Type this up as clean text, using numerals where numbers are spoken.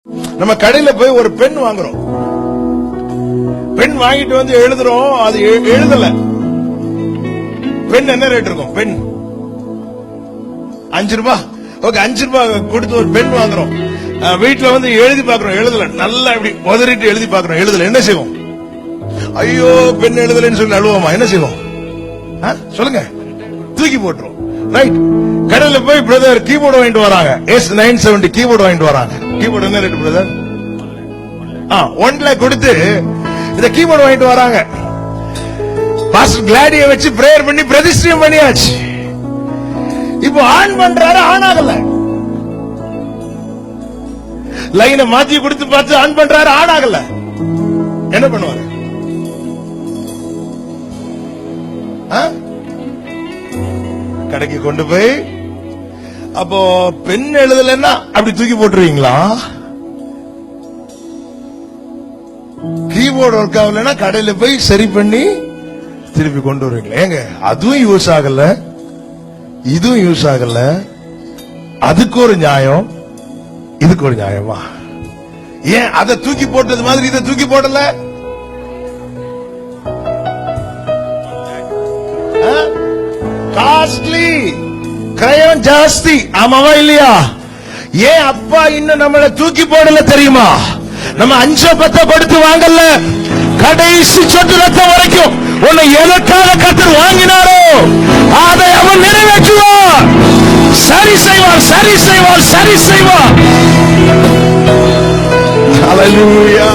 நம்ம கடையில போய் ஒரு பென் வாங்குறோம். பென் வாங்கிட்டு வந்து எழுதுறோம், அது எழுதல. பென் என்ன ரேட் இருக்கும்? பென் 5 ரூபாய். ஓகே, 5 ரூபாய் கொடுத்து ஒரு பென் வாங்குறோம். வீட்டுல வந்து எழுதி பாக்குறோம், எழுதல. நல்லா இப்படி உதறிட்டு எழுதி பாக்குறோம், எழுதல. என்ன செய்வோம்? ஐயோ, பென் எழுதலன்னு சொல்லி அழுவோமா? என்ன செய்வோம்? சொல்லுங்க. தூக்கி போட்டுரும். ரைட். கடையில போய் பிரதர் கீபோர்டு வாங்கிட்டு வராங்க. S970 கீபோர்டு வாங்கிட்டு வராங்க. கீபோர்டு என்ன ரேட் பிரதர்? 1 lakh கொடுத்து இந்த கீபோர்டு வாங்கிட்டு வராங்க. பாஸ்டர் கிளாடியை வச்சு பிரேயர் பண்ணி பிரதிஷ்டம் பண்ணியாச்சு. இப்போ ஆன் பண்றாரு, ஆன் ஆகல. லைனை மாத்தி கொடுத்து பார்த்து ஆன் பண்றாரு, ஆன் ஆகல. என்ன பண்ணுவாரு? கடைக்கு கொண்டு போய், அப்போ பெண் எழுதலன்னா அப்படி தூக்கி போட்டுருவீங்களா? கீபோர்டு ஒர்க் ஆகலன்னா கடையில போய் சரி பண்ணி திருப்பி கொண்டு வருவீங்களா? ஏங்க, அதுவும் யூஸ் ஆகல, இதுவும் யூஸ் ஆகல. அதுக்கு ஒரு நியாயம், இதுக்கு ஒரு நியாயமா? ஏன் அதை தூக்கி போட்டது மாதிரி இதை தூக்கி போடல? காஸ்ட்லி, கிரயம் ஜாஸ்தி. ஆமாவா இல்லையா? ஏன் அப்பா இன்னும் நம்மளை தூக்கி போடல தெரியுமா? நம்ம 5-10 கொடுத்து வாங்கல, கடைசி சொட்டு ரத்தம் வரைக்கும் உன்னை எதற்காக கர்த்தர் வாங்கினாரோ அதை அவன் நிறைவேற்றுவார். சரி செய்வார், சரி செய்வார், சரி செய்வார். ஹல்லேலூயா.